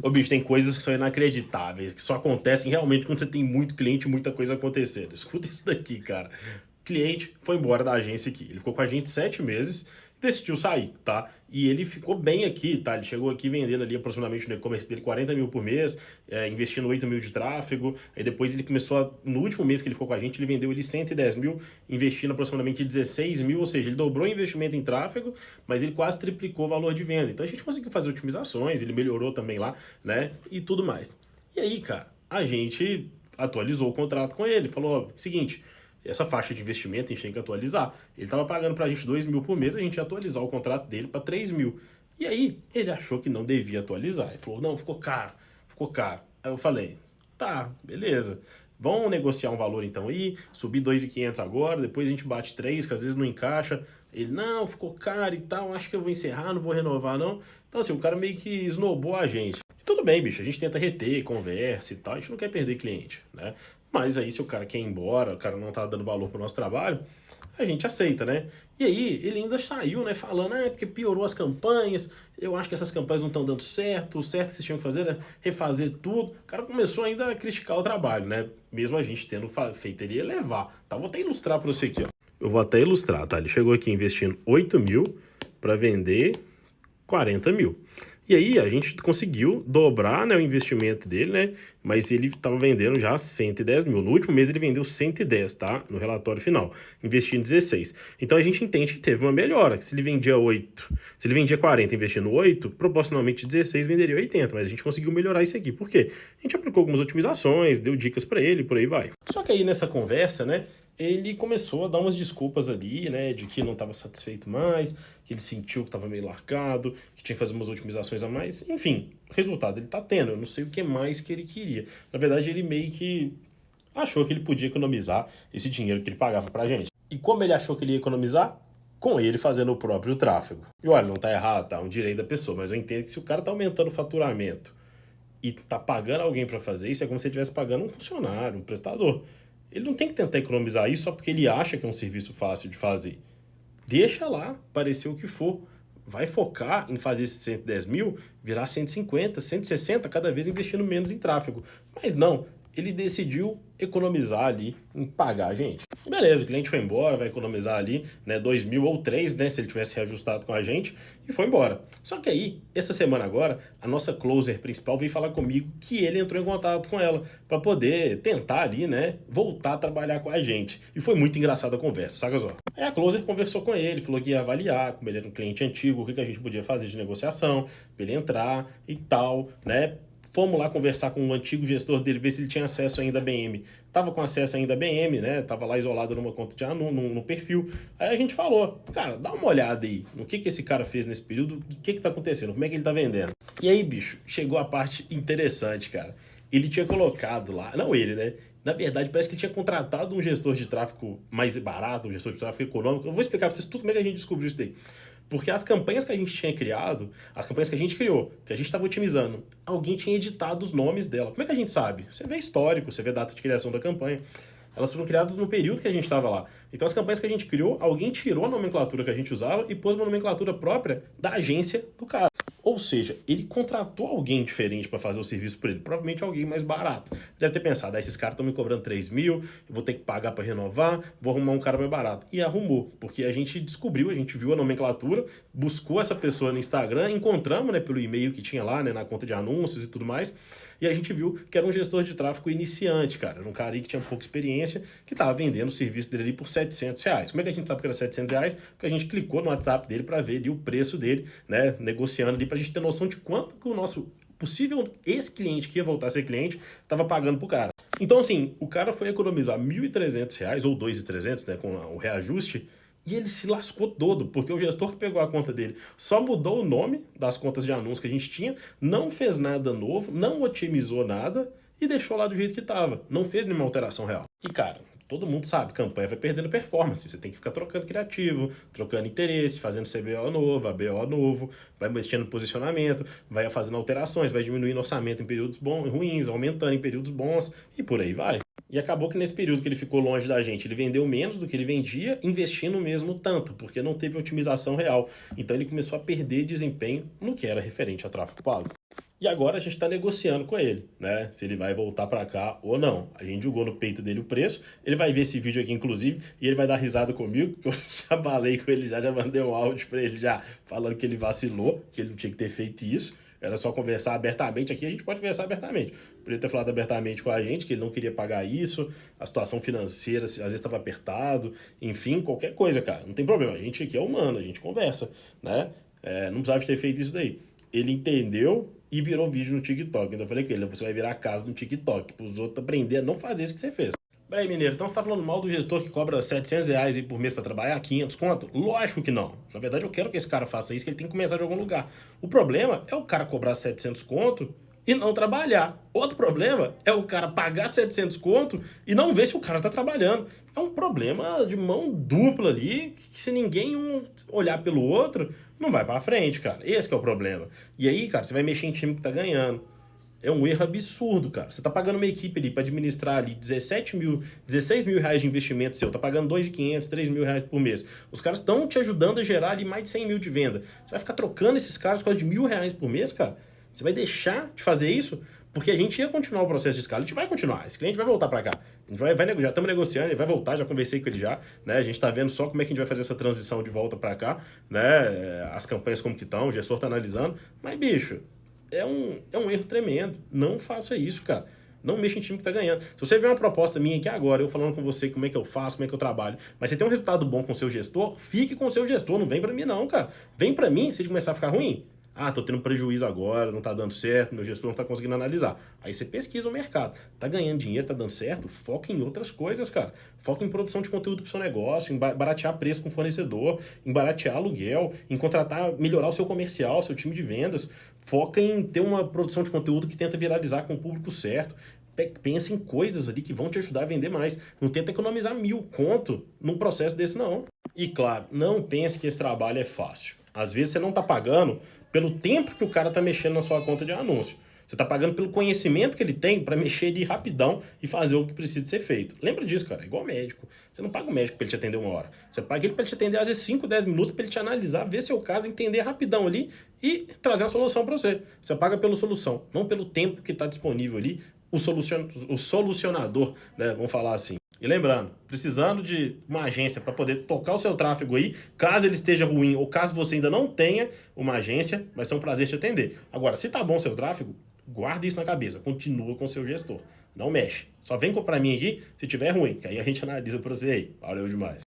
Ô, bicho, tem coisas que são inacreditáveis, que só acontecem realmente quando você tem muito cliente e muita coisa acontecendo. Escuta isso daqui, cara. O cliente foi embora da agência aqui. Ele ficou com a gente 7 meses e decidiu sair, tá? E ele ficou bem aqui, tá? Ele chegou aqui vendendo ali aproximadamente no e-commerce dele 40 mil por mês, investindo 8 mil de tráfego. Aí depois ele começou no último mês que ele ficou com a gente, ele vendeu ele 110 mil, investindo aproximadamente 16 mil, ou seja, ele dobrou o investimento em tráfego, mas ele quase triplicou o valor de venda. Então a gente conseguiu fazer otimizações, ele melhorou também lá, né? E tudo mais. E aí, cara, a gente atualizou o contrato com ele, falou, ó, seguinte, essa faixa de investimento a gente tem que atualizar. Ele estava pagando para a gente 2 mil por mês, a gente ia atualizar o contrato dele para 3 mil. E aí ele achou que não devia atualizar. Ele falou, não, ficou caro, ficou caro. Aí eu falei, tá, beleza. Vamos negociar um valor então aí, subir 2.500 agora, depois a gente bate 3, que às vezes não encaixa. Ele, não, ficou caro e tal, acho que eu vou encerrar, não vou renovar não. Então assim, o cara meio que esnobou a gente. E tudo bem, bicho, a gente tenta reter, conversa e tal, a gente não quer perder cliente, né? Mas aí se o cara quer ir embora, o cara não tá dando valor pro nosso trabalho, a gente aceita, né? E aí ele ainda saiu, né, falando, ah, é porque piorou as campanhas, eu acho que essas campanhas não estão dando certo, o certo que vocês tinham que fazer era refazer tudo. O cara começou ainda a criticar o trabalho, né? Mesmo a gente tendo feito ele levar. Tá, vou até ilustrar para você aqui, ó. Eu vou até ilustrar, tá? Ele chegou aqui investindo 8 mil para vender 40 mil. E aí a gente conseguiu dobrar, né, o investimento dele, né? Mas ele estava vendendo já 110 mil. No último mês ele vendeu 110, tá? No relatório final, investindo 16. Então a gente entende que teve uma melhora. Que se ele vendia 8, se ele vendia 40 investindo 8, proporcionalmente 16 venderia 80. Mas a gente conseguiu melhorar isso aqui. Por quê? A gente aplicou algumas otimizações, deu dicas para ele, por aí vai. Só que aí nessa conversa, né? Ele começou a dar umas desculpas ali, né, de que não estava satisfeito mais, que ele sentiu que estava meio largado, que tinha que fazer umas otimizações a mais, enfim, resultado ele tá tendo, eu não sei o que mais que ele queria. Na verdade, ele meio que achou que ele podia economizar esse dinheiro que ele pagava pra gente. E como ele achou que ele ia economizar? Com ele fazendo o próprio tráfego. E olha, não tá errado, tá? É um direito da pessoa, mas eu entendo que se o cara tá aumentando o faturamento e tá pagando alguém para fazer isso, é como se ele estivesse pagando um funcionário, um prestador. Ele não tem que tentar economizar isso só porque ele acha que é um serviço fácil de fazer. Deixa lá, parecer o que for. Vai focar em fazer esses 110 mil virar 150, 160, cada vez investindo menos em tráfego. Mas não, ele decidiu economizar ali em pagar a gente. Beleza, o cliente foi embora, vai economizar ali, né, 2 mil ou 3, né, se ele tivesse reajustado com a gente, e foi embora. Só que aí, essa semana agora, a nossa closer principal veio falar comigo que ele entrou em contato com ela para poder tentar ali, né, voltar a trabalhar com a gente. E foi muito engraçada a conversa, saca só? Aí a closer conversou com ele, falou que ia avaliar, como ele era um cliente antigo, o que a gente podia fazer de negociação, para ele entrar e tal, né? Fomos lá conversar com o antigo gestor dele, ver se ele tinha acesso ainda a BM. Tava com acesso ainda a BM, né? Tava lá isolado numa conta de anúncio, no perfil. Aí a gente falou, cara, dá uma olhada aí no que esse cara fez nesse período, o que tá acontecendo, como é que ele tá vendendo. E aí, bicho, chegou a parte interessante, cara. Ele tinha colocado lá, não ele, né? Na verdade, parece que ele tinha contratado um gestor de tráfego mais barato, um gestor de tráfego econômico. Eu vou explicar pra vocês tudo como é que a gente descobriu isso daí. Porque as campanhas que a gente tinha criado, as campanhas que a gente criou, que a gente estava otimizando, alguém tinha editado os nomes dela. Como é que a gente sabe? Você vê histórico, você vê data de criação da campanha. Elas foram criadas no período que a gente estava lá. Então as campanhas que a gente criou, alguém tirou a nomenclatura que a gente usava e pôs uma nomenclatura própria da agência do cara. Ou seja, ele contratou alguém diferente para fazer o serviço por ele, provavelmente alguém mais barato. Deve ter pensado, esses caras estão me cobrando 3 mil, eu vou ter que pagar para renovar, vou arrumar um cara mais barato. E arrumou, porque a gente descobriu, a gente viu a nomenclatura, buscou essa pessoa no Instagram, encontramos, né, pelo e-mail que tinha lá, né, na conta de anúncios e tudo mais, e a gente viu que era um gestor de tráfego iniciante, cara. Era um cara aí que tinha pouca experiência, que estava vendendo o serviço dele ali por R$ 700. Como é que a gente sabe que era R$ 700? Porque a gente clicou no WhatsApp dele para ver ali o preço dele, né, negociando ali, pra gente ter noção de quanto que o nosso possível ex-cliente, que ia voltar a ser cliente, estava pagando pro cara. Então, assim, o cara foi economizar R$ 1.300 ou 2.300, né, com o reajuste, e ele se lascou todo, porque o gestor que pegou a conta dele só mudou o nome das contas de anúncio que a gente tinha, não fez nada novo, não otimizou nada e deixou lá do jeito que estava. Não fez nenhuma alteração real. E, cara, todo mundo sabe, campanha vai perdendo performance. Você tem que ficar trocando criativo, trocando interesse, fazendo CBO novo, ABO novo, vai mexendo no posicionamento, vai fazendo alterações, vai diminuindo o orçamento em períodos bons, ruins, aumentando em períodos bons e por aí vai. E acabou que nesse período que ele ficou longe da gente, ele vendeu menos do que ele vendia, investindo mesmo tanto, porque não teve otimização real. Então ele começou a perder desempenho no que era referente a tráfego pago. E agora a gente está negociando com ele, né? Se ele vai voltar para cá ou não. A gente jogou no peito dele o preço. Ele vai ver esse vídeo aqui, inclusive, e ele vai dar risada comigo, porque eu já falei com ele, já mandei um áudio para ele já falando que ele vacilou, que ele não tinha que ter feito isso. Era só conversar abertamente aqui, a gente pode conversar abertamente. Poderia ter falado abertamente com a gente, que ele não queria pagar isso, a situação financeira, às vezes estava apertado, enfim, qualquer coisa, cara. Não tem problema, a gente aqui é humano, a gente conversa, né? Não precisava ter feito isso daí. Ele entendeu e virou vídeo no TikTok. Então eu falei com ele, você vai virar a casa no TikTok, para os outros aprender a não fazer isso que você fez. Peraí, mineiro, então você tá falando mal do gestor que cobra R$ 700 aí por mês pra trabalhar, 500 conto? Lógico que não. Na verdade, eu quero que esse cara faça isso, que ele tem que começar de algum lugar. O problema é o cara cobrar 700 conto e não trabalhar. Outro problema é o cara pagar 700 conto e não ver se o cara tá trabalhando. É um problema de mão dupla ali, que se ninguém olhar pelo outro, não vai pra frente, cara. Esse que é o problema. E aí, cara, você vai mexer em time que tá ganhando. É um erro absurdo, cara. Você tá pagando uma equipe ali para administrar ali 16 mil reais de investimento seu, tá pagando 2.500, 3 mil reais por mês. Os caras estão te ajudando a gerar ali mais de 100 mil de venda. Você vai ficar trocando esses caras por causa de R$ 1.000 por mês, cara? Você vai deixar de fazer isso? Porque a gente ia continuar o processo de escala, a gente vai continuar. Esse cliente vai voltar para cá. A gente vai negociar, estamos negociando, ele vai voltar, já conversei com ele já, né? A gente tá vendo só como é que a gente vai fazer essa transição de volta para cá, né? As campanhas como que estão, o gestor tá analisando. Mas, bicho, é um erro tremendo. Não faça isso, cara. Não mexa em time que tá ganhando. Se você vê uma proposta minha aqui agora, eu falando com você como é que eu faço, como é que eu trabalho, mas você tem um resultado bom com o seu gestor, fique com o seu gestor, não vem pra mim não, cara. Vem pra mim se começar a ficar ruim. Ah, tô tendo prejuízo agora, não tá dando certo, meu gestor não tá conseguindo analisar. Aí você pesquisa o mercado. Tá ganhando dinheiro, tá dando certo? Foca em outras coisas, cara. Foca em produção de conteúdo pro seu negócio, em baratear preço com o fornecedor, em baratear aluguel, em contratar, melhorar o seu comercial, seu time de vendas. Foca em ter uma produção de conteúdo que tenta viralizar com o público certo. Pensa em coisas ali que vão te ajudar a vender mais. Não tenta economizar 1.000 conto num processo desse, não. E claro, não pense que esse trabalho é fácil. Às vezes você não tá pagando pelo tempo que o cara tá mexendo na sua conta de anúncio. Você tá pagando pelo conhecimento que ele tem para mexer ali rapidão e fazer o que precisa ser feito. Lembra disso, cara? É igual médico. Você não paga o médico para ele te atender 1 hora. Você paga ele para ele te atender às vezes 5, 10 minutos para ele te analisar, ver seu caso, entender rapidão ali e trazer a solução para você. Você paga pela solução, não pelo tempo que está disponível ali, o solucionador, né? Vamos falar assim. E lembrando, precisando de uma agência para poder tocar o seu tráfego aí, caso ele esteja ruim ou caso você ainda não tenha uma agência, vai ser um prazer te atender. Agora, se tá bom o seu tráfego, guarda isso na cabeça, continua com o seu gestor. Não mexe. Só vem comprar mim aqui se tiver ruim, que aí a gente analisa para você aí. Valeu demais.